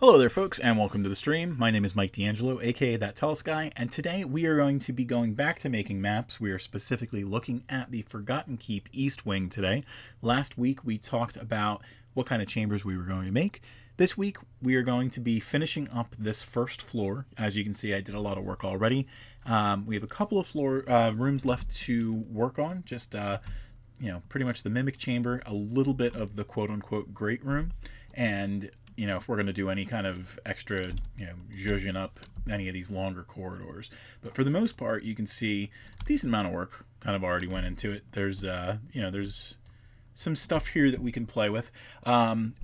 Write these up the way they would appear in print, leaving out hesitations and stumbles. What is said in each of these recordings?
Hello there folks and welcome to the stream. My name is Mike D'Angelo, aka That Tellest Guy, and today we are going to be going back to making maps. We are specifically looking at the Forgotten Keep East Wing today. Last week we talked about what kind of chambers we were going to make. This week we are going to be finishing up this first floor. As you can see, I did a lot of work already. We have a couple of rooms left to work on, just pretty much the Mimic Chamber, a little bit of the quote-unquote Great Room, and if we're going to do any kind of extra, zhuzhing up any of these longer corridors. But for the most part, you can see a decent amount of work kind of already went into it. There's, there's some stuff here that we can play with.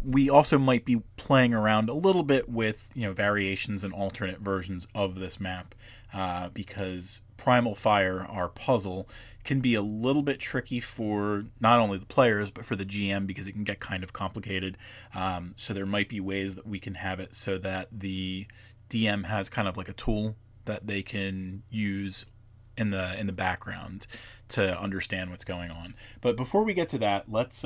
We also might be playing around a little bit with, variations and alternate versions of this map because Primal Fire, our puzzle, can be a little bit tricky for not only the players but for the GM because it can get kind of complicated. So there might be ways that we can have it so that the DM has kind of like a tool that they can use in the background to understand what's going on. But before we get to that, let's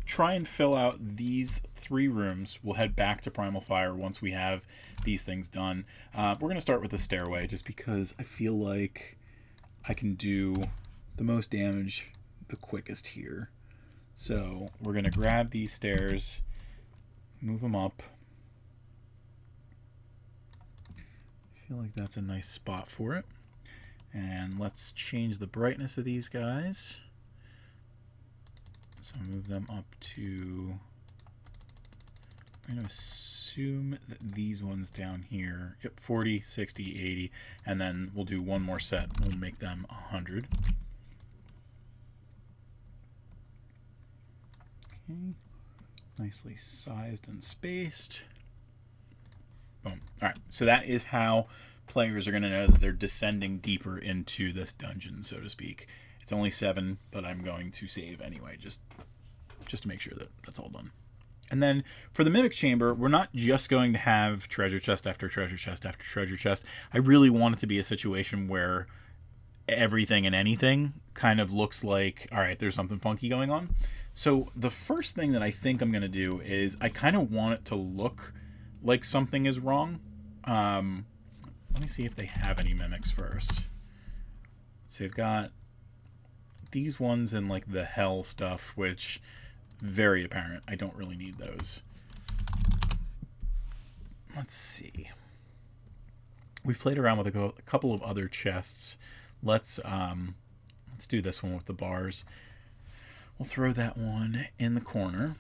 try and fill out these 3 rooms. We'll head back to Primal Fire once we have these things done. We're going to start with the stairway just because I feel like I can do the most damage the quickest here. So we're going to grab these stairs, move them up. I feel like that's a nice spot for it. And let's change the brightness of these guys. So move them up to, I'm going to assume that these ones down here, 40, 60, 80, and then we'll do one more set. We'll make them 100. Okay, nicely sized and spaced. Boom. All right, so that is how players are going to know that they're descending deeper into this dungeon, so to speak. It's only 7, but I'm going to save anyway, just to make sure that that's all done. And then for the Mimic Chamber, we're not just going to have treasure chest after treasure chest after treasure chest. I really want it to be a situation where everything and anything kind of looks like, all right, there's something funky going on. So the first thing that I think I'm going to do is I kind of want it to look like something is wrong. Let me see if they have any mimics first. So they've got these ones in like the hell stuff, which very apparent. I don't really need those. Let's see. We've played around with a couple of other chests. Let's do this one with the bars. We'll throw that one in the corner.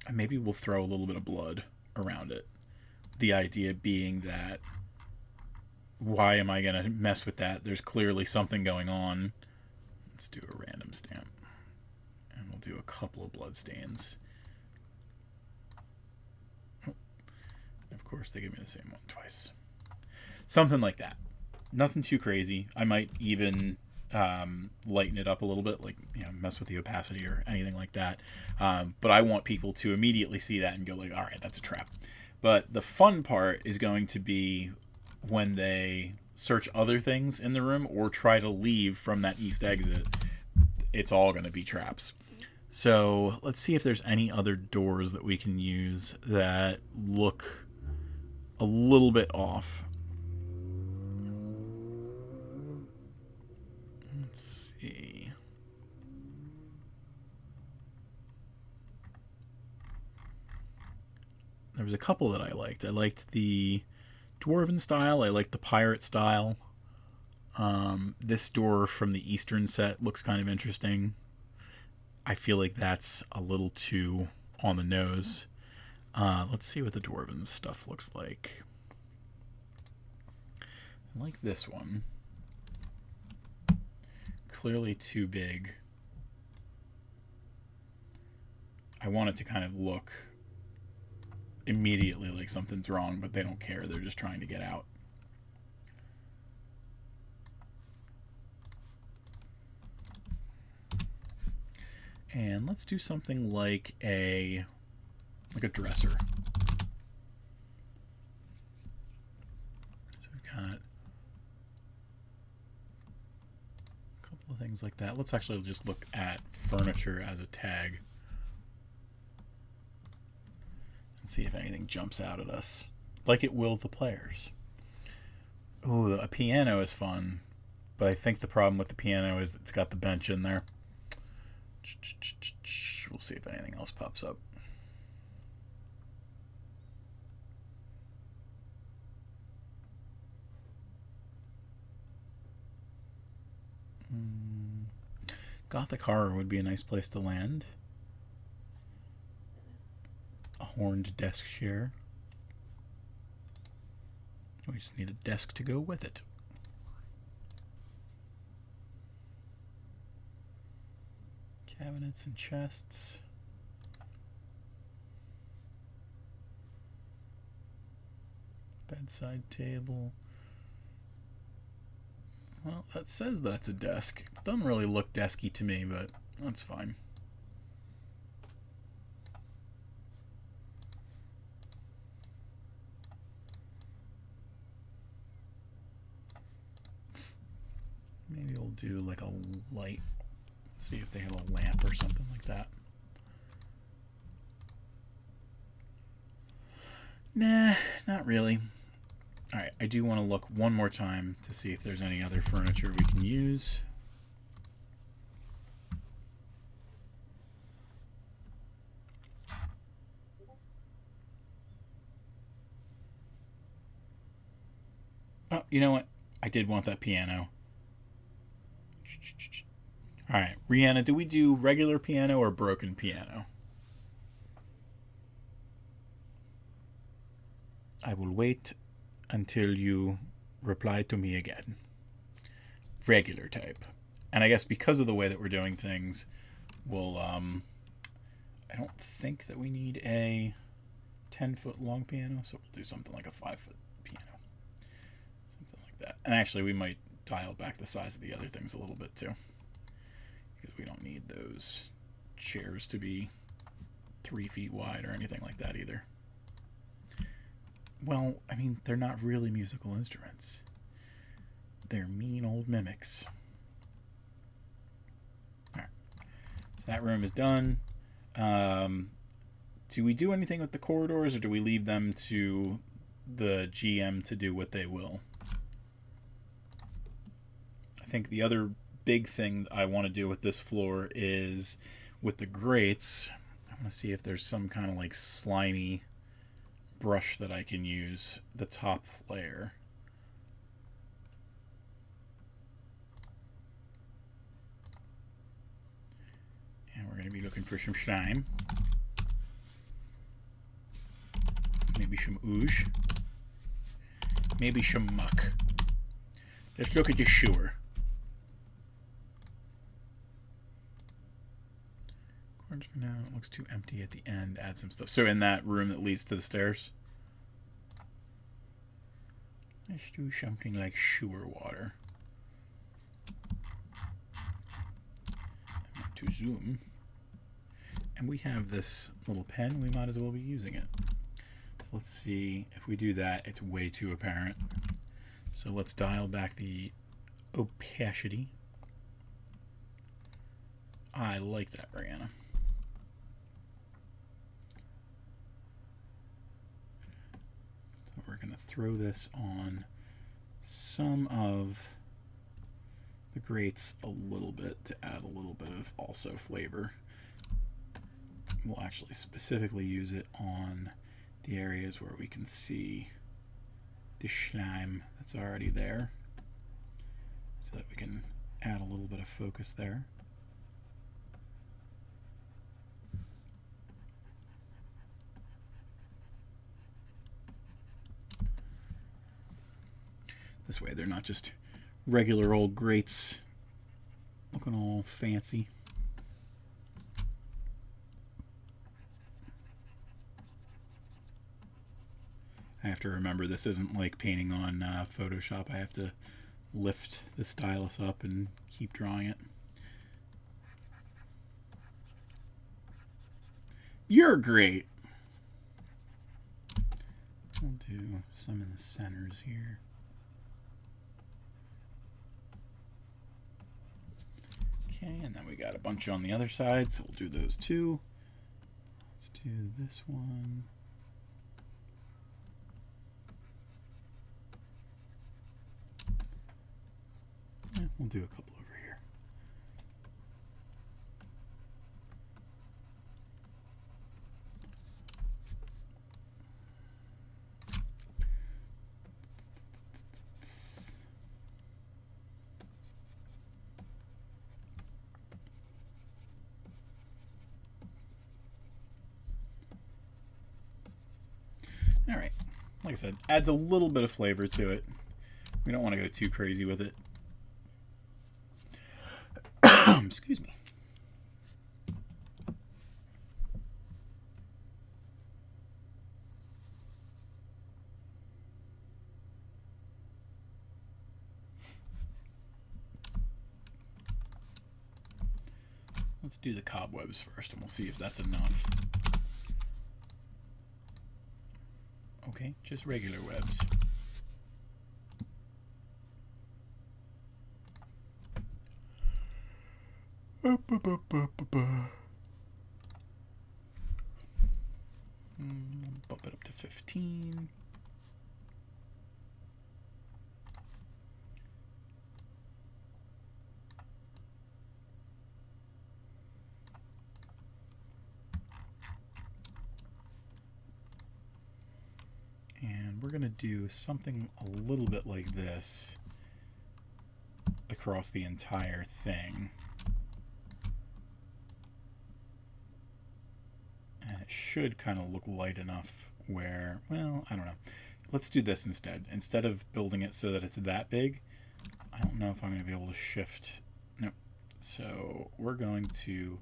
And maybe we'll throw a little bit of blood around it. The idea being that, why am I going to mess with that? There's clearly something going on. Let's do a random stamp. And we'll do a couple of blood stains. Oh. Of course, they give me the same one twice. Something like that. Nothing too crazy. I might even lighten it up a little bit, like mess with the opacity or anything like that. But I want people to immediately see that and go like, all right, that's a trap. But the fun part is going to be when they search other things in the room or try to leave from that east exit. It's all going to be traps. So let's see if there's any other doors that we can use that look a little bit off. Let's see. There was a couple that I liked. I liked the Dwarven style. I liked the pirate style. This door from the Eastern set looks kind of interesting. I feel like that's a little too on the nose. Let's see what the Dwarven stuff looks like. I like this one. Clearly too big. I want it to kind of look immediately like something's wrong, but they don't care. They're just trying to get out. And let's do something like a dresser. So we've got a couple of things like that. Let's actually just look at furniture as a tag. Let's see if anything jumps out at us, like it will the players. Ooh, a piano is fun, but I think the problem with the piano is it's got the bench in there. We'll see if anything else pops up. Gothic horror would be a nice place to land. A horned desk chair. We just need a desk to go with it. Cabinets and chests. Bedside table. Well, that says that's a desk. It doesn't really look desky to me, but that's fine. Maybe we'll do like a light. See if they have a lamp or something like that. Nah, not really. Alright, I do want to look one more time to see if there's any other furniture we can use. Oh, you know what? I did want that piano. Alright, Rihanna, do we do regular piano or broken piano? I will wait until you reply to me again. Regular type. And I guess because of the way that we're doing things, we'll, I don't think that we need a 10-foot long piano, so we'll do something like a 5-foot piano. Something like that. And actually, we might dial back the size of the other things a little bit too, because we don't need those chairs to be 3 feet wide or anything like that either. Well, I mean, they're not really musical instruments. They're mean old mimics. Alright. So that room is done. Do we do anything with the corridors, or do we leave them to the GM to do what they will? I think the other big thing I want to do with this floor is with the grates. I want to see if there's some kind of like slimy brush that I can use the top layer. And we're going to be looking for some slime. Maybe some ooze. Maybe some muck. Let's look at the sewer. Corners for now. It looks too empty at the end. Add some stuff. So in that room that leads to the stairs, let's do something like sewer water. To zoom. And we have this little pen. We might as well be using it. So let's see if we do that. It's way too apparent. So let's dial back the opacity. I like that, Brianna. So we're going to throw this on some of the grates a little bit to add a little bit of also flavor. We'll actually specifically use it on the areas where we can see the slime that's already there, so that we can add a little bit of focus there. This way they're not just regular old grates looking all fancy. I have to remember this isn't like painting on Photoshop. I have to lift the stylus up and keep drawing it. You're great. We'll do some in the centers here. Okay, and then we got a bunch on the other side, so we'll do those too. Let's do this one. We'll do a couple over here. All right, like I said, adds a little bit of flavor to it. We don't want to go too crazy with it. Excuse me. Let's do the cobwebs first, and we'll see if that's enough. Okay, just regular webs. Bump it up to 15. And we're going to do something a little bit like this across the entire thing. And it should kind of look light enough where, well, I don't know. Let's do this instead. Instead of building it so that it's that big, I don't know if I'm going to be able to shift. Nope. So we're going to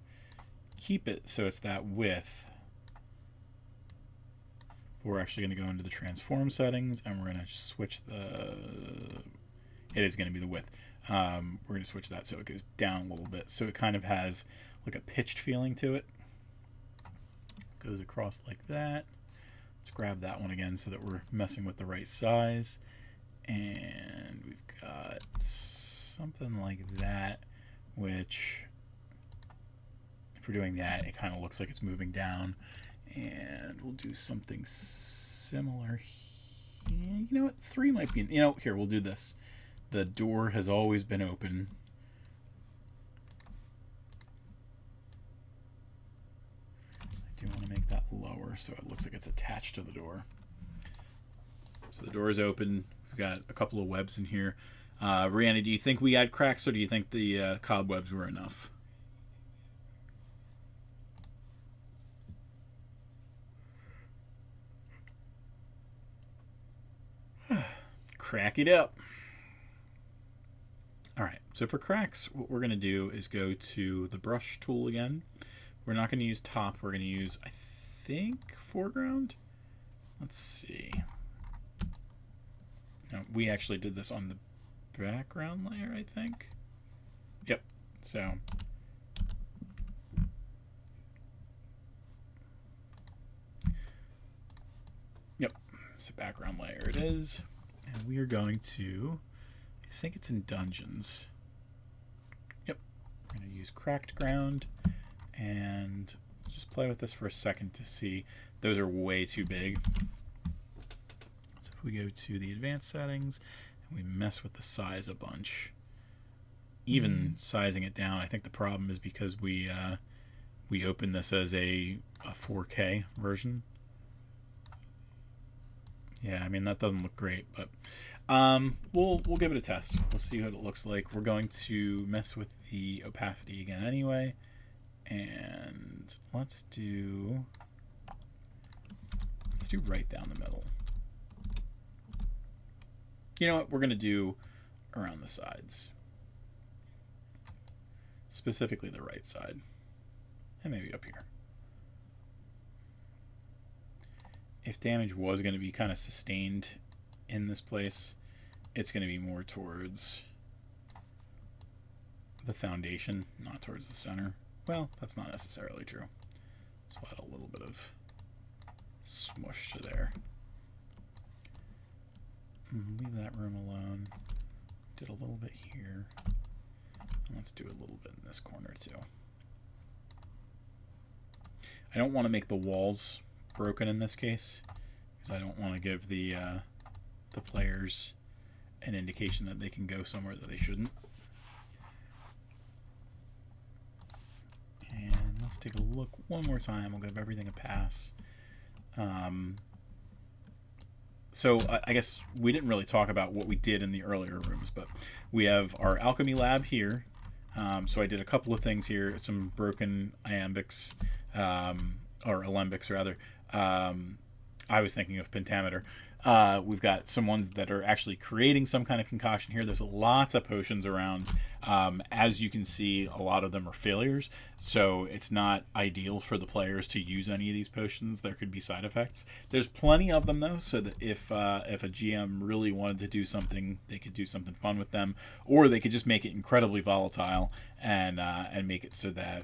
keep it so it's that width. We're actually going to go into the transform settings, and we're going to switch the... It is going to be the width. We're going to switch that so it goes down a little bit. So it kind of has like a pitched feeling to it. Goes across like that. Let's grab that one again so that we're messing with the right size. And we've got something like that, which, if we're doing that, it kind of looks like it's moving down. And we'll do something similar here. You know what? 3 might be... You know, here, we'll do this. The door has always been open. I do want to make that lower so it looks like it's attached to the door. So the door is open. We've got a couple of webs in here. Rihanna, do you think we add cracks, or do you think the cobwebs were enough? Crack it up. All right, so for cracks, what we're going to do is go to the brush tool again. We're not going to use top. We're going to use, I think, foreground. Let's see. No, we actually did this on the background layer, I think. Yep. So yep. So background layer it is. And we are going to, I think it's in dungeons. Yep. We're going to use cracked ground, and just play with this for a second to see. Those are way too big. So if we go to the advanced settings and we mess with the size a bunch, even sizing it down, I think the problem is because we open this as a 4K version. Yeah, I mean, that doesn't look great, but we'll give it a test. We'll see what it looks like. We're going to mess with the opacity again anyway, and let's do right down the middle. You know what? We're going to do around the sides, specifically the right side, and maybe up here. If damage was going to be kind of sustained in this place, it's going to be more towards the foundation, not towards the center. Well, that's not necessarily true. So I'll add a little bit of smush to there. Leave that room alone. Did a little bit here. And let's do a little bit in this corner too. I don't want to make the walls broken in this case, because I don't want to give the players an indication that they can go somewhere that they shouldn't. let's take a look one more time. We'll give everything a pass. So I guess we didn't really talk about what we did in the earlier rooms, but we have our alchemy lab here. So I did a couple of things here, some broken iambics, or alembics rather. I was thinking of pentameter. We've got some ones that are actually creating some kind of concoction here. There's lots of potions around. As you can see, a lot of them are failures, so it's not ideal for the players to use any of these potions. There could be side effects. There's plenty of them though, so that if a GM really wanted to do something, they could do something fun with them, or they could just make it incredibly volatile and make it so that,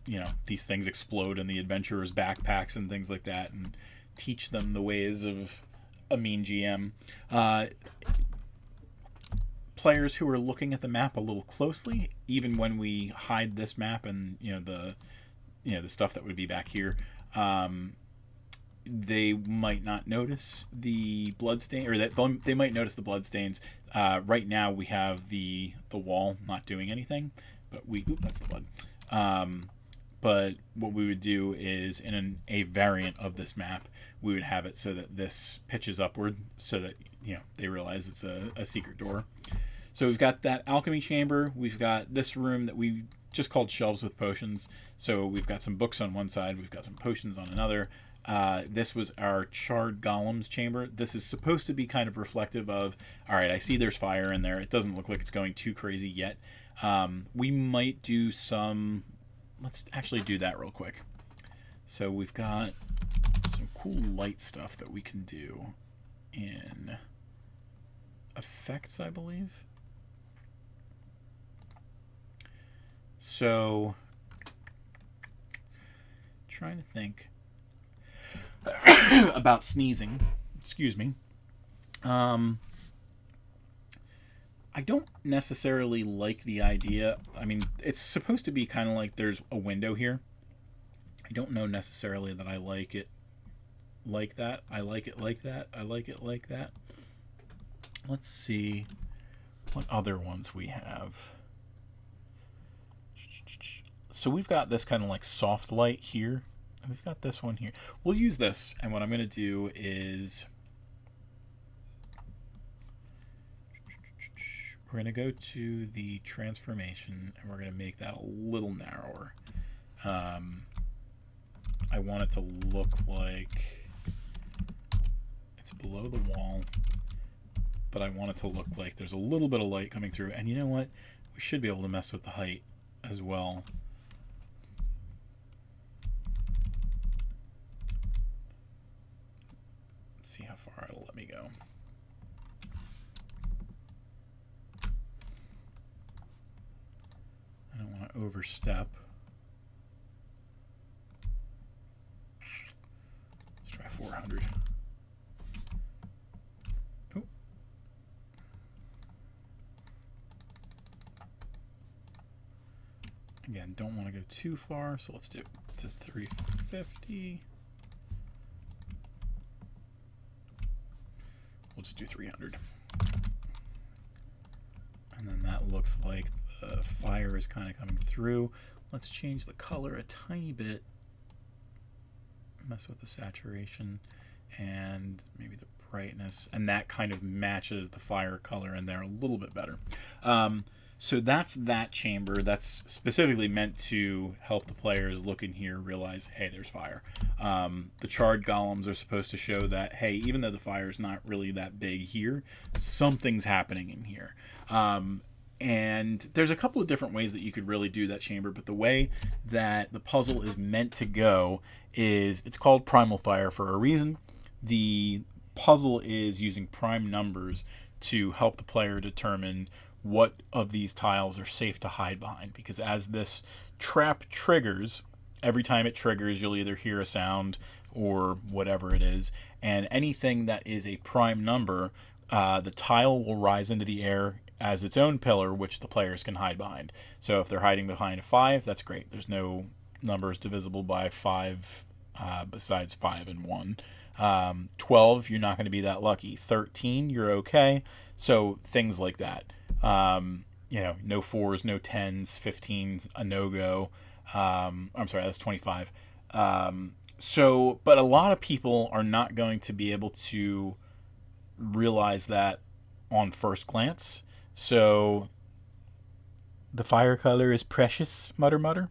you know, these things explode in the adventurers' backpacks and things like that, and teach them the ways of a mean GM. Players who are looking at the map a little closely, even when we hide this map and the stuff that would be back here, they might not notice the bloodstain, or that they might notice the bloodstains. Right now we have the wall not doing anything, but that's the blood. But what we would do is, in a variant of this map, we would have it so that this pitches upward, so that they realize it's a secret door. So we've got that alchemy chamber. We've got this room that we just called shelves with potions. So we've got some books on one side. We've got some potions on another. This was our charred golems chamber. This is supposed to be kind of reflective of, all right, I see there's fire in there. It doesn't look like it's going too crazy yet. We might do some... Let's actually do that real quick. So we've got some cool light stuff that we can do in effects, I believe. So, trying to think about sneezing. Excuse me. I don't necessarily like the idea. I mean, it's supposed to be kind of like there's a window here. I don't know necessarily that I like it like that. I like it like that. I like it like that. Let's see what other ones we have. So we've got this kind of like soft light here. And we've got this one here. We'll use this, and what I'm going to do is... we're going to go to the transformation, and we're going to make that a little narrower. I want it to look like it's below the wall, but I want it to look like there's a little bit of light coming through. And you know what? We should be able to mess with the height as well. Let's see how far it'll let me go. I don't want to overstep. Let's try 400. Oh. Again, don't want to go too far, so let's do it to 350. We'll just do 300. And then that looks like the fire is kind of coming through. Let's change the color a tiny bit. Mess with the saturation and maybe the brightness. And that kind of matches the fire color in there a little bit better. So that's that chamber. That's specifically meant to help the players look in here, realize, hey, there's fire. The charred golems are supposed to show that, hey, even though the fire is not really that big here, something's happening in here. And there's a couple of different ways that you could really do that chamber, but the way that the puzzle is meant to go is, it's called Primal Fire for a reason. The puzzle is using prime numbers to help the player determine what of these tiles are safe to hide behind, because as this trap triggers, every time it triggers, you'll either hear a sound or whatever it is, and anything that is a prime number, the tile will rise into the air as its own pillar, which the players can hide behind. So if they're hiding behind a 5, that's great. There's no numbers divisible by 5 besides 5 and 1. 12, you're not going to be that lucky. 13, you're okay. So things like that. No 4s, no 10s, 15s, a no-go. I'm sorry, that's 25. So, but a lot of people are not going to be able to realize that on first glance. So, the fire color is precious, mutter mutter.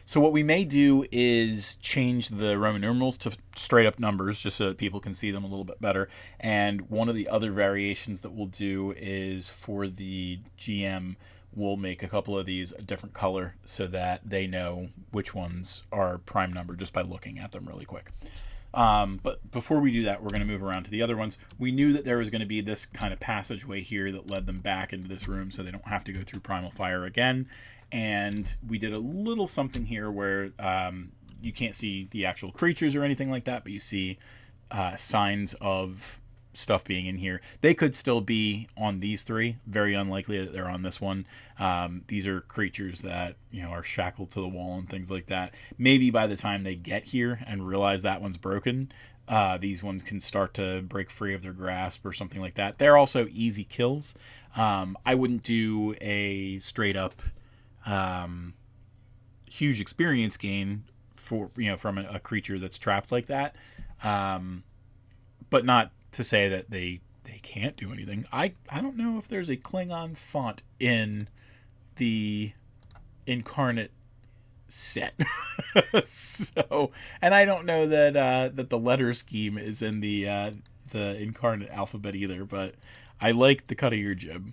So what we may do is change the Roman numerals to straight up numbers just so that people can see them a little bit better. And one of the other variations that we'll do is for the GM, we'll make a couple of these a different color so that they know which ones are prime number just by looking at them really quick. But before we do that, we're going to move around to the other ones. We knew that there was going to be this kind of passageway here that led them back into this room so they don't have to go through Primal Fire again. And we did a little something here where you can't see the actual creatures or anything like that, but you see signs of stuff being in here. They could still be on these three. Very unlikely that they're on this one. These are creatures that, you know, are shackled to the wall and things like that. Maybe by the time they get here and realize that one's broken, these ones can start to break free of their grasp or something like that. They're also easy kills. I wouldn't do a straight up huge experience gain for, you know, from a creature that's trapped like that. But not to say that they can't do anything. I don't know if there's a Klingon font in the Inkarnate set. So, and I don't know that that the letter scheme is in the Inkarnate alphabet either, but I like the cut of your jib.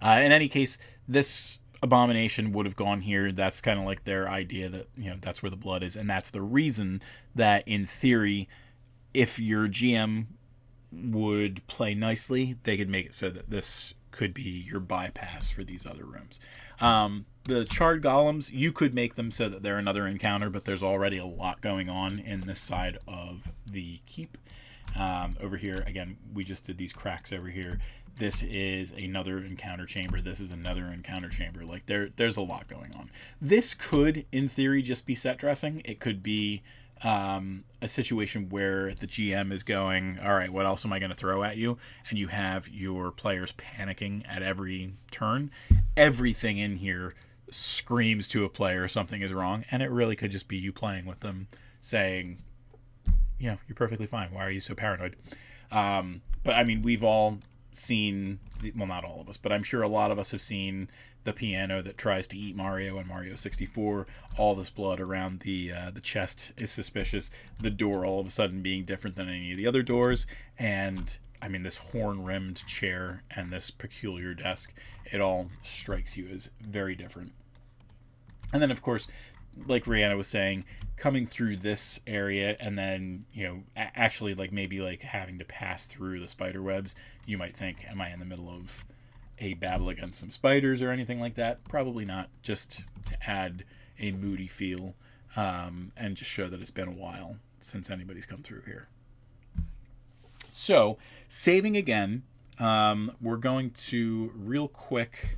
In any case, this abomination would have gone here. That's kind of like their idea that, you know, that's where the blood is, and that's the reason that in theory, if your GM would play nicely, they could make it so that this could be your bypass for these other rooms. The charred golems, you could make them so that they're another encounter, but there's already a lot going on in this side of the keep. Over here, again, we just did these cracks over here. This is another encounter chamber. This is another encounter chamber. Like there's a lot going on. This could, in theory, just be set dressing. It could be a situation where the GM is going, all right, what else am I going to throw at you? And you have your players panicking at every turn. Everything in here screams to a player something is wrong, and it really could just be you playing with them saying, you know, you're perfectly fine. Why are you so paranoid? But I mean, we've all seen, well, not all of us, but I'm sure a lot of us have seen the piano that tries to eat Mario in Mario 64. All this blood around the chest is suspicious. The door all of a sudden being different than any of the other doors, and I mean, this horn-rimmed chair and this peculiar desk, it all strikes you as very different. And then, of course, like Rihanna was saying, coming through this area and then, you know, actually like maybe like having to pass through the spider webs, you might think, am I in the middle of a battle against some spiders or anything like that? Probably not, just to add a moody feel and just show that it's been a while since anybody's come through here. So, saving again, we're going to real quick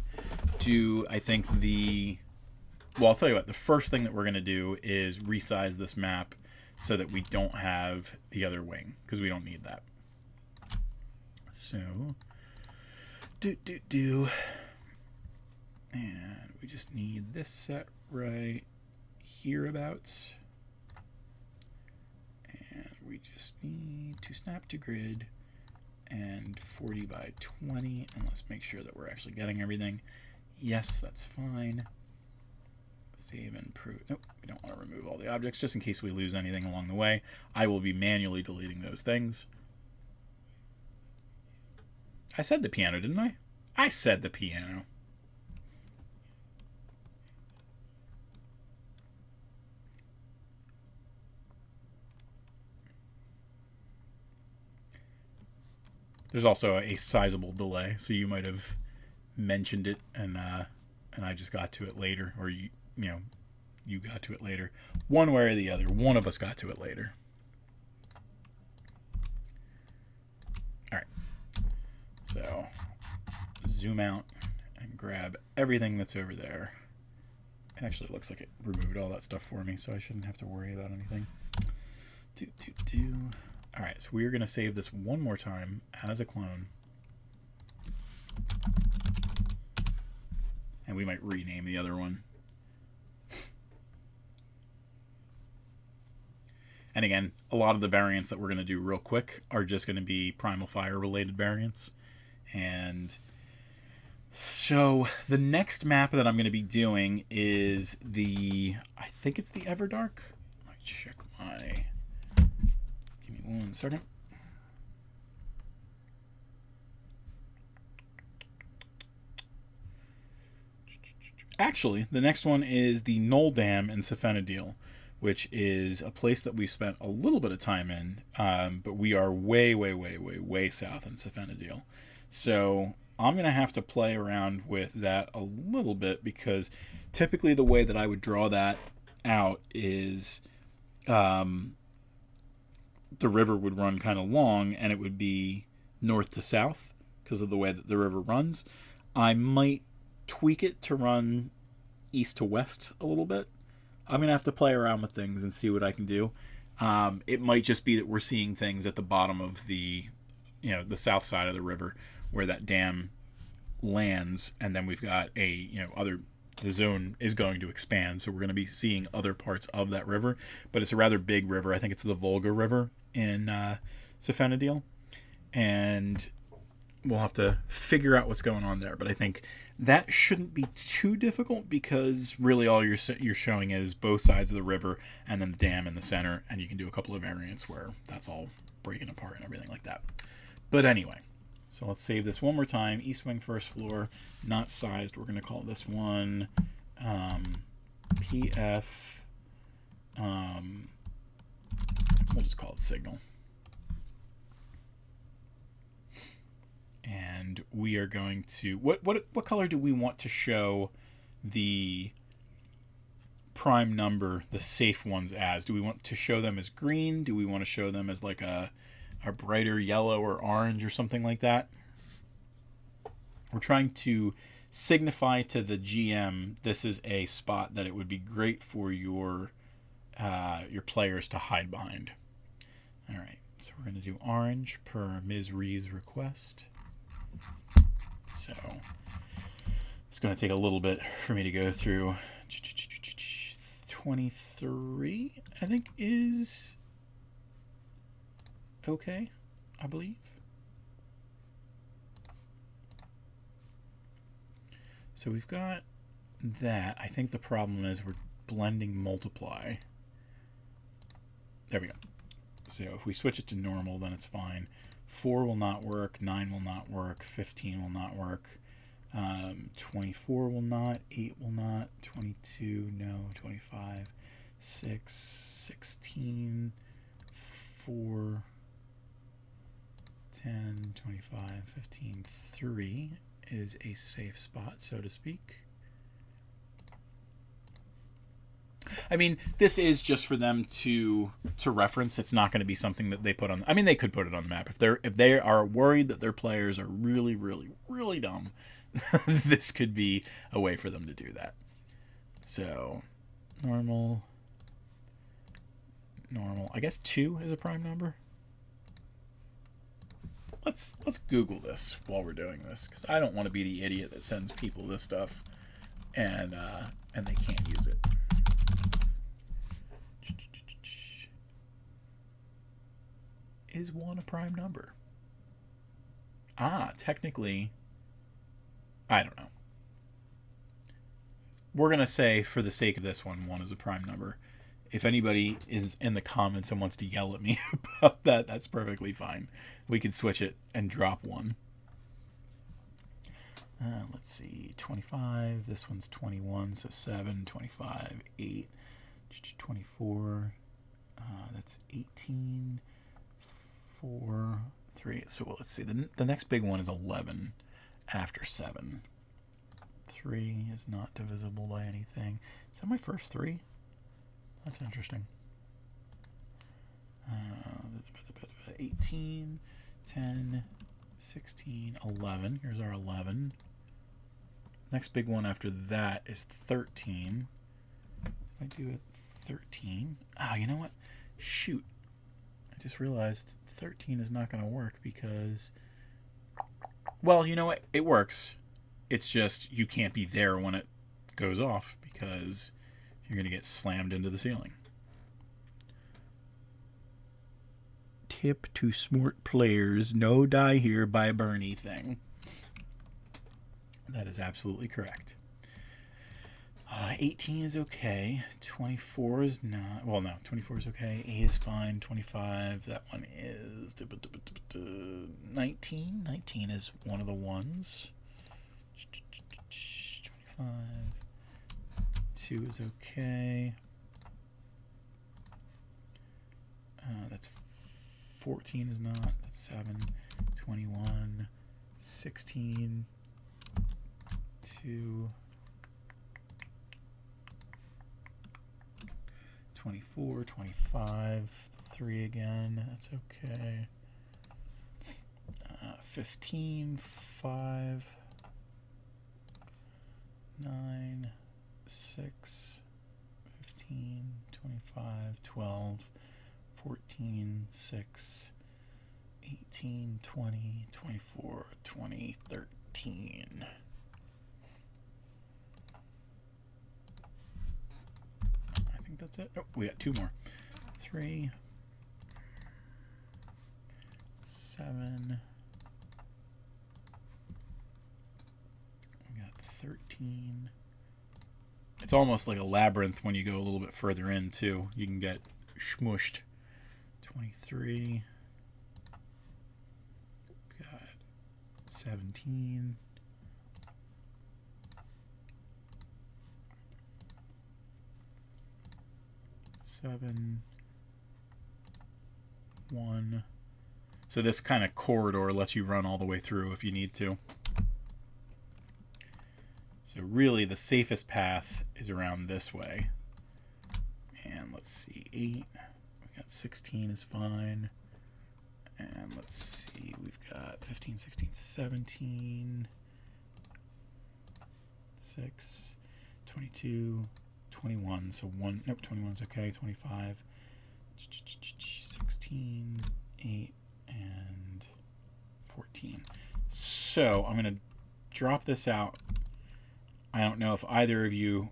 do, I think, well, I'll tell you what, the first thing that we're going to do is resize this map so that we don't have the other wing, because we don't need that. So, and we just need this set right hereabouts. And we just need to snap to grid and 40 by 20. And let's make sure that we're actually getting everything. Yes, that's fine. Save and prove. Nope, we don't want to remove all the objects just in case we lose anything along the way. I will be manually deleting those things. I said the piano, didn't I? I said the piano. There's also a sizable delay, so you might have mentioned it and I just got to it later, or you got to it later. One way or the other, one of us got to it later. All right. So zoom out and grab everything that's over there. It actually looks like it removed all that stuff for me, so I shouldn't have to worry about anything. All right, so we're going to save this one more time as a clone. And we might rename the other one. And again, a lot of the variants that we're going to do real quick are just going to be Primal Fire related variants. And so the next map that I'm going to be doing is I think it's the Everdark. Let me check give me 1 second. Actually, the next one is the Knoll Dam in Safenadil, which is a place that we've spent a little bit of time in, but we are way, way, way, way, way south in Safenadil. So I'm going to have to play around with that a little bit, because typically the way that I would draw that out is the river would run kind of long, and it would be north to south because of the way that the river runs. I might tweak it to run east to west a little bit. I'm gonna have to play around with things and see what I can do. It might just be that we're seeing things at the bottom of the south side of the river where that dam lands, and then we've got the zone is going to expand, so we're going to be seeing other parts of that river. But it's a rather big river. I think it's the Volga River in Safenadil, and we'll have to figure out what's going on there. But I think that shouldn't be too difficult, because really all you're showing is both sides of the river and then the dam in the center, and you can do a couple of variants where that's all breaking apart and everything like that. But anyway, so let's save this one more time. East wing first floor, not sized. We're going to call this one PF. We'll just call it signal. And we are going to what color do we want to show the prime number, the safe ones, as? Do we want to show them as green? Do we want to show them as like a brighter yellow or orange or something like that? We're trying to signify to the GM this is a spot that it would be great for your players to hide behind. All right, so we're going to do orange per Ms. Ree's request. So it's going to take a little bit for me to go through. 23, I think, is okay, I believe. So we've got that. I think the problem is we're blending multiply. There we go. So if we switch it to normal, then it's fine. 4 will not work, 9 will not work, 15 will not work, 24 will not, 8 will not, 22, no, 25, 6, 16, 4, 10, 25, 15, 3 is a safe spot, so to speak. I mean, this is just for them to reference. It's not going to be something that they put on. I mean, they could put it on the map if they are worried that their players are really, really, really dumb. This could be a way for them to do that. So, normal. I guess 2 is a prime number. Let's Google this while we're doing this, because I don't want to be the idiot that sends people this stuff and they can't use it. Is 1 a prime number? Technically, I don't know. We're going to say, for the sake of this one, 1 is a prime number. If anybody is in the comments and wants to yell at me about that, that's perfectly fine. We can switch it and drop 1. Let's see, 25. This one's 21, so 7, 25, 8, 24. That's 18. 4, 3. So let's see. The next big one is 11 after 7. 3 is not divisible by anything. Is that my first 3? That's interesting. 18, 10, 16, 11. Here's our 11. Next big one after that is 13. I do it 13. You know what? Shoot. I just realized 13 is not going to work because, well, you know what? It works. It's just you can't be there when it goes off because you're going to get slammed into the ceiling. Tip to smart players, no die here by Bernie thing. That is absolutely correct. 18 is okay. 24 is not. Well, no, 24 is okay. 8 is fine. 25, that one is 19. 19 is one of the ones. 25. 2 is okay. That's 14 is not. That's 7. 21. 16. 2. 24, 25, 3 again, that's okay. 15, 5, 9, 6, 15, 25, 12, 14, 6, 18, 20, 24, 20, 13. That's it. Oh, we got 2 more. 3, 7. We got 13. It's almost like a labyrinth when you go a little bit further in, too. You can get smushed. 23. We got 17. 7, 1. So this kind of corridor lets you run all the way through if you need to. So really the safest path is around this way. And let's see, 8. We got 16 is fine. And let's see, we've got 15, 16, 17. 6, 22. 21, so 1, nope, 21 is okay, 25, 16, 8, and 14. So I'm going to drop this out. I don't know if either of you,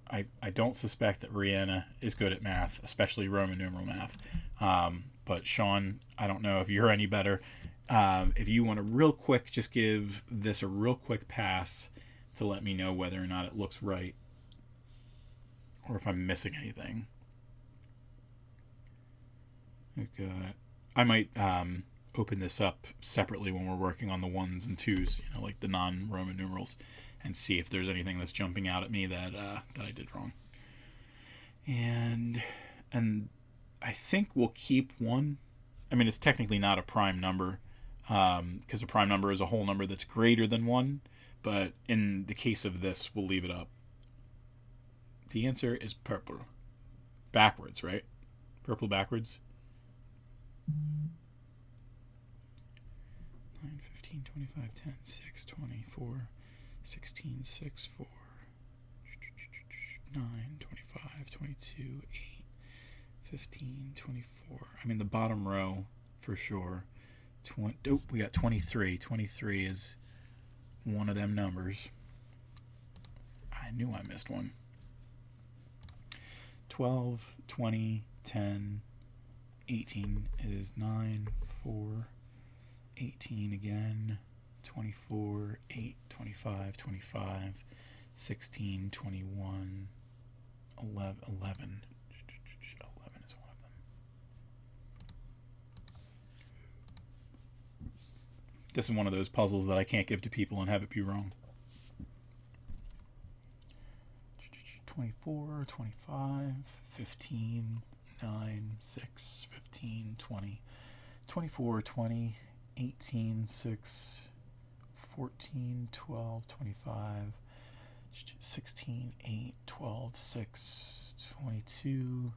I don't suspect that Rihanna is good at math, especially Roman numeral math. But Sean, I don't know if you're any better. If you want to real quick, just give this a real quick pass to let me know whether or not it looks right, or if I'm missing anything. We've got, I might open this up separately when we're working on the 1s and 2s, you know, like the non-Roman numerals, and see if there's anything that's jumping out at me that I did wrong. And I think we'll keep 1. I mean, it's technically not a prime number, because a prime number is a whole number that's greater than 1, but in the case of this, we'll leave it up. The answer is purple. Backwards, right? Purple backwards. 9, 15, 25, 10, 6, 24, 16, 6, 4, 9, 25, 22, 8, 15, 24. I mean, the bottom row for sure. Oh, we got 23. 23 is one of them numbers. I knew I missed one. 12, 20, 10, 18 is 9, 4, 18 again, 24, 8, 25, 25, 16, 21, 11. 11 is one of them. This is one of those puzzles that I can't give to people and have it be wrong. 24, 25, 15, 9, 6, 15, 20, 24, 20, 18, 6, 14, 12, 25, 16, 8, 12, 6, 22,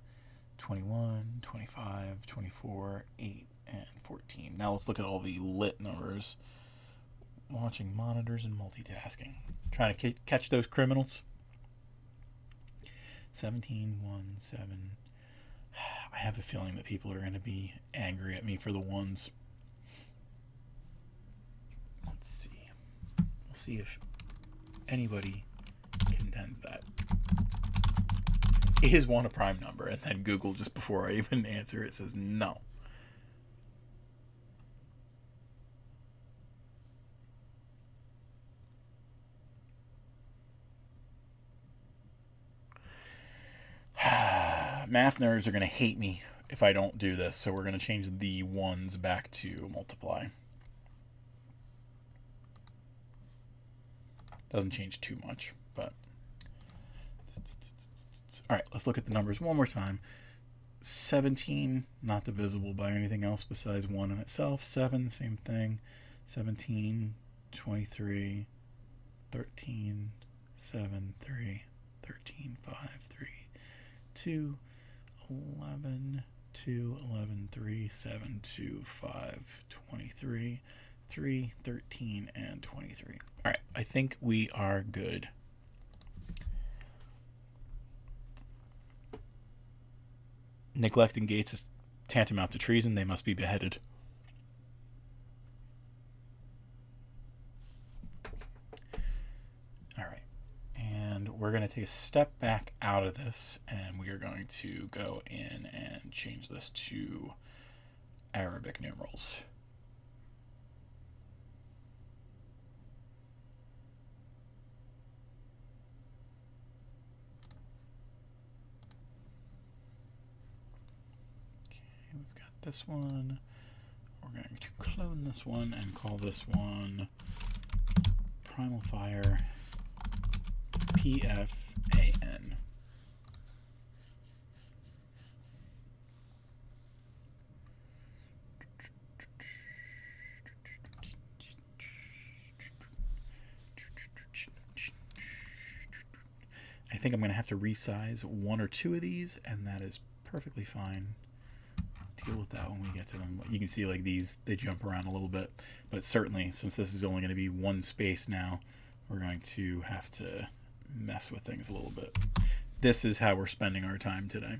21, 25, 24, 8, and 14. Now let's look at all the lit numbers. Watching monitors and multitasking. Trying to catch those criminals. 17, 1, 7. I have a feeling that people are going to be angry at me for the 1s. Let's see. We'll see if anybody contends that. Is 1 a prime number? And then Google, just before I even answer it, says no. math nerds are going to hate me if I don't do this, so we're going to change the ones back to multiply. Doesn't change too much, but... All right, let's look at the numbers one more time. 17, not divisible by anything else besides 1 in itself. 7, same thing. 17, 23, 13, 7, 3, 13, 5, 3, 2, 11, 2, 11, 3, 7, 2, 5, 23, 3, 13, and 23. All right, I think we are good. Neglecting gates is tantamount to treason. They must be beheaded. All right. And we're going to take a step back out of this, and we are going to go in and change this to Arabic numerals. This one, we're going to clone this one and call this one Primal Fire PFAN. I think I'm going to have to resize 1 or 2 of these, and that is perfectly fine. Deal with that when we get to them. You can see like these, they jump around a little bit, but certainly since this is only going to be one space now, we're going to have to mess with things a little bit. This is how we're spending our time today.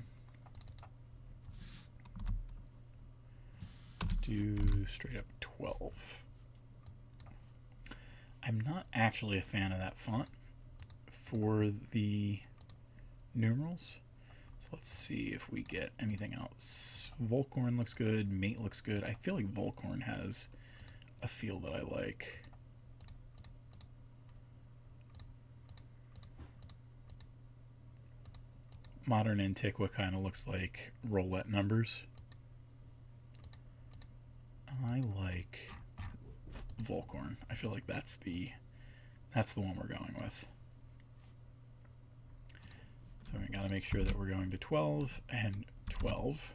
Let's do straight up 12. I'm not actually a fan of that font for the numerals. So let's see if we get anything else. Volcorn looks good. Mate looks good. I feel like Volcorn has a feel that I like. Modern Antiqua kind of looks like roulette numbers. I like Volcorn. I feel like that's the one we're going with. So we got to make sure that we're going to 12 and 12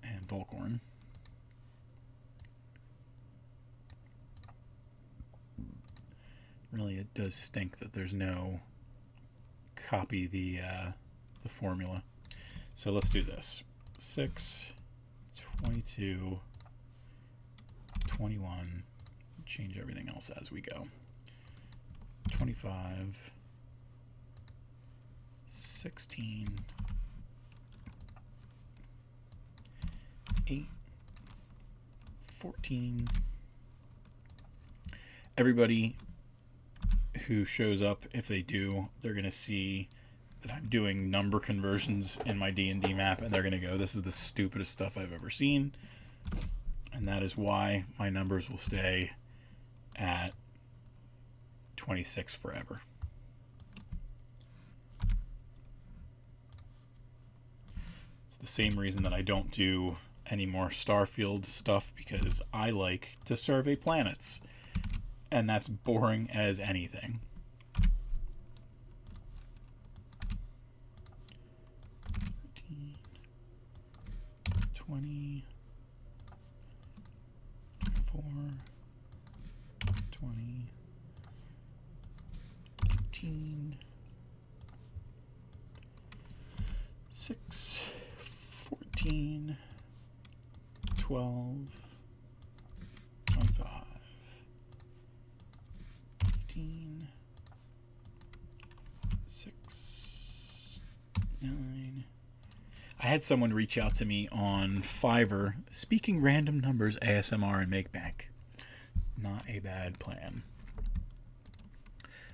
and Volcorn. Really, it does stink that there's no copy the formula. So let's do this. 6, 22, 21. Change everything else as we go. 25. 16, 8, 14. Everybody who shows up, if they do, they're going to see that I'm doing number conversions in my D&D map, and they're going to go, this is the stupidest stuff I've ever seen. And that is why my numbers will stay at 26 forever. It's the same reason that I don't do any more Starfield stuff, because I like to survey planets, and that's boring as anything. 13, 20, 24, 20, 18, 6, 14, 12, 25, 15, 6, 9. I had someone reach out to me on Fiverr, speaking random numbers, ASMR, and make bank. Not a bad plan.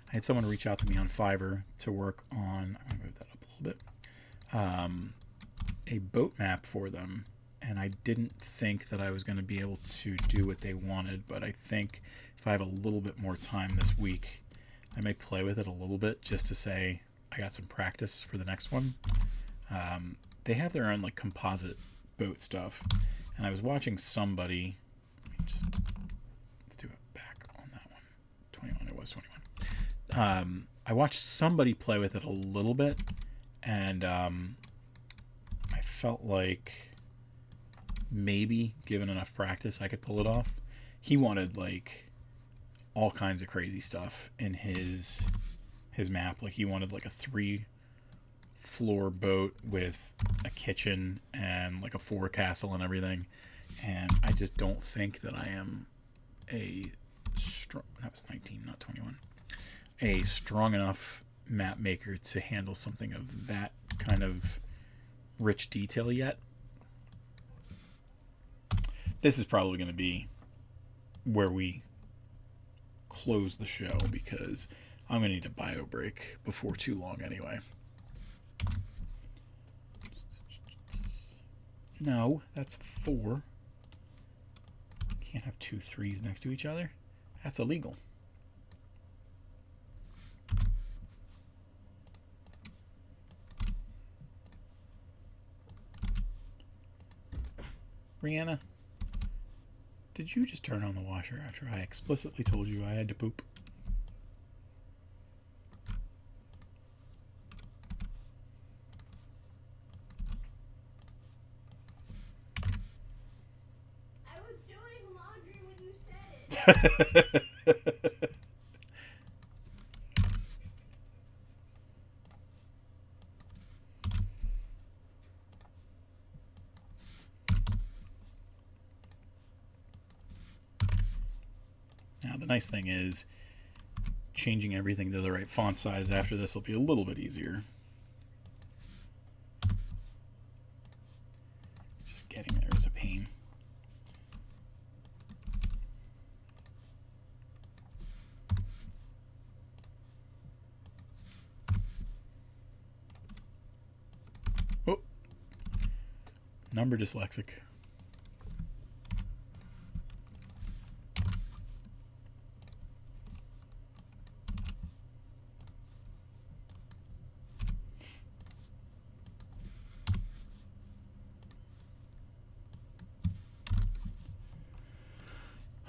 I had someone reach out to me on Fiverr to work on, I'm going to move that up a little bit, a boat map for them, and I didn't think that I was going to be able to do what they wanted, but I think if I have a little bit more time this week, I may play with it a little bit just to say I got some practice for the next one. They have their own like composite boat stuff, and I was watching somebody. Just let's do it back on that one. 21. It was 21. I watched somebody play with it a little bit, and I felt like maybe given enough practice I could pull it off. He wanted like all kinds of crazy stuff in his map. Like he wanted like a 3-floor boat with a kitchen and like a forecastle and everything. And I just don't think that I am a strong, that was 19, not 21, a strong enough map maker to handle something of that kind of rich detail yet. This is probably going to be where we close the show because I'm going to need a bio break before too long anyway. No, that's 4. Can't have 2 3s next to each other. That's illegal. Rihanna, did you just turn on the washer after I explicitly told you I had to poop? I was doing laundry when you said it. Now the nice thing is changing everything to the right font size after this will be a little bit easier. Just getting there is a pain. Oh, number dyslexic.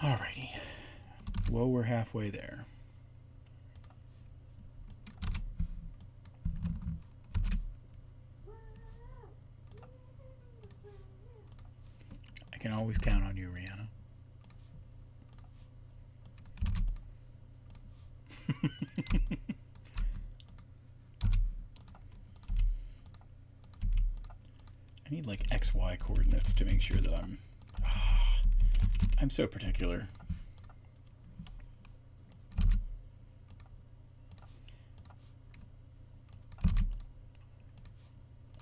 Alrighty. Well, we're halfway there. I can always count on you, Rihanna. I need like XY coordinates to make sure that I'm so particular.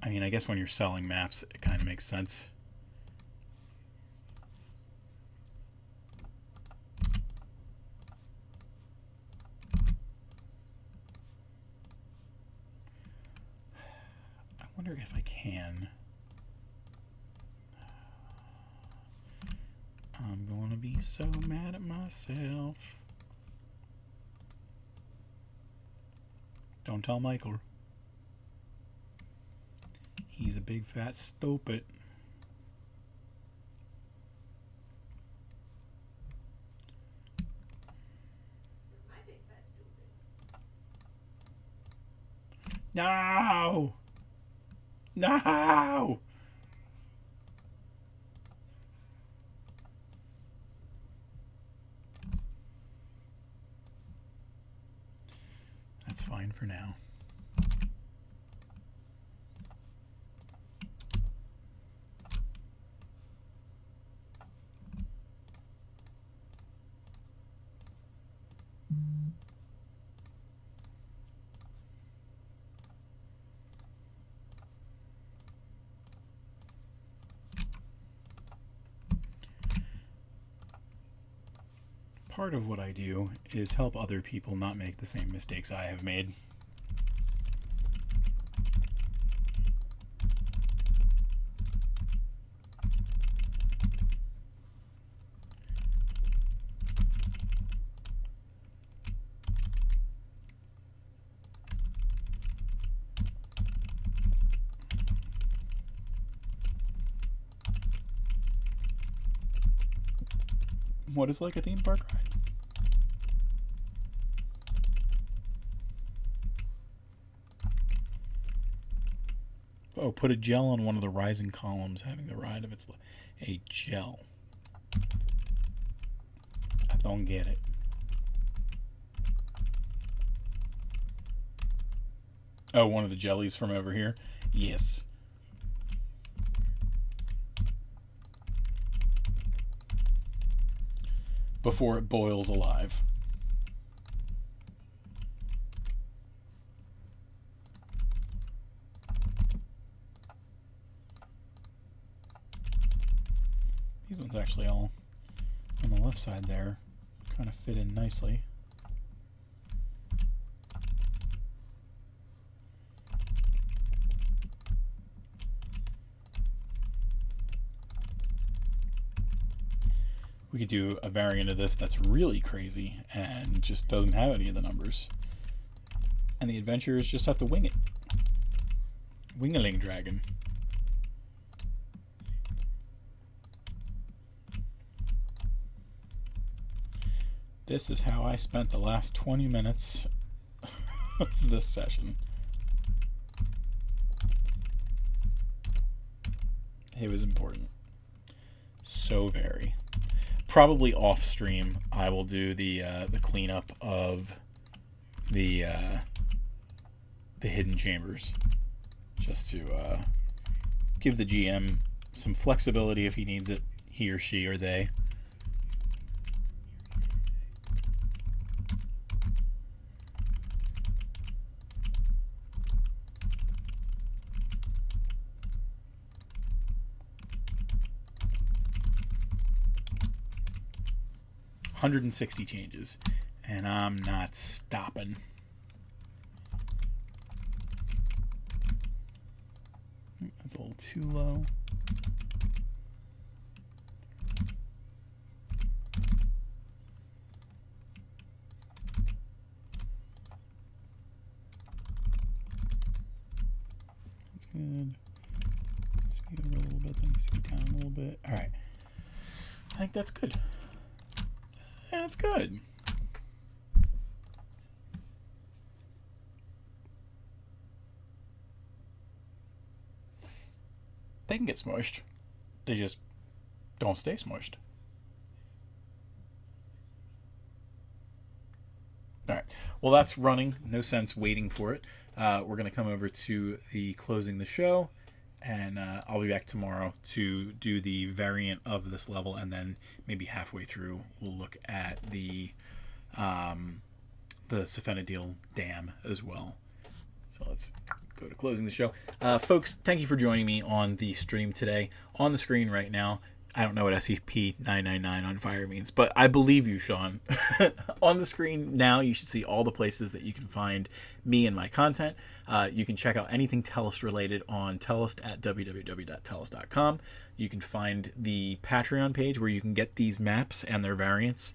I mean, I guess when you're selling maps, it kind of makes sense. I wonder if I can. I'm gonna be so mad at myself. Don't tell Michael. He's a big fat stupid. My big fat stupid. No! No! That's fine for now. Part of what I do is help other people not make the same mistakes I have made. What is like a theme park ride? Oh, put a gel on one of the rising columns, having the ride of its... A gel. I don't get it. Oh, one of the jellies from over here? Yes. Before it boils alive. These ones actually all on the left side there kind of fit in nicely. We could do a variant of this that's really crazy and just doesn't have any of the numbers. And the adventurers just have to wing it. Wingaling dragon. This is how I spent the last 20 minutes of this session. It was important. So very. Probably off stream, I will do the cleanup of the hidden chambers, just to give the GM some flexibility if he needs it, he or she or they. $160 changes, and I'm not stopping. That's a little too low. That's good. Speed over a little bit, then speed down a little bit. All right. I think that's good. That's good. They can get smushed. They just don't stay smushed. All right. Well, that's running. No sense waiting for it. We're going to come over to the closing the show, and I'll be back tomorrow to do the variant of this level, and then maybe halfway through we'll look at the Sophenadil Dam as well. So let's go to closing the show. Folks, thank you for joining me on the stream today. On the screen right now, I don't know what SCP-999 on fire means, but I believe you, Sean. On the screen now, you should see all the places that you can find me and my content. You can check out anything Tellest related on Tellest at www.tellest.com. You can find the Patreon page where you can get these maps and their variants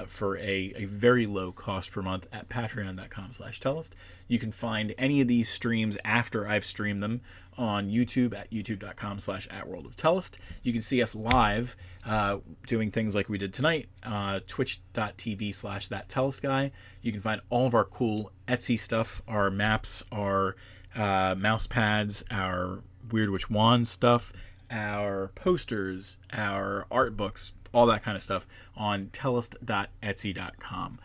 for a very low cost per month at patreon.com/Tellest. You can find any of these streams after I've streamed them on YouTube at youtube.com/@worldoftellest. You can see us live doing things like we did tonight, twitch.tv/thattellestguy. You can find all of our cool Etsy stuff, our maps, our mouse pads, our Weird Witch Wand stuff, our posters, our art books, all that kind of stuff on tellest.etsy.com.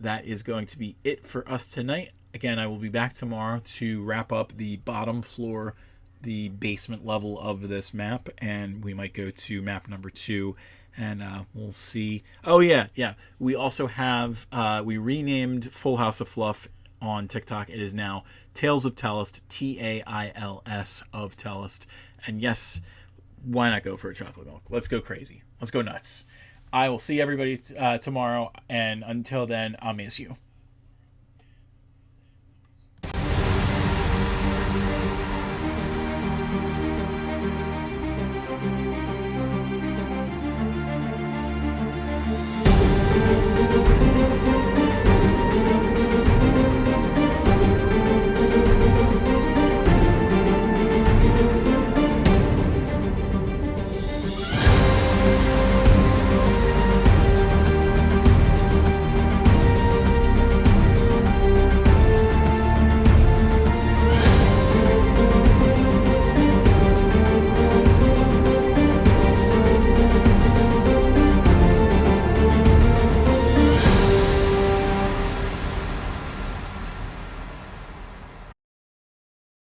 That is going to be it for us tonight. Again, I will be back tomorrow to wrap up the bottom floor, the basement level of this map, and we might go to map number 2, and we'll see. Oh, yeah. We also have, we renamed Full House of Fluff on TikTok. It is now Tales of Tellest, Tails of Tellest. And yes, why not go for a chocolate milk? Let's go crazy. Let's go nuts. I will see everybody tomorrow, and until then, I'll miss you.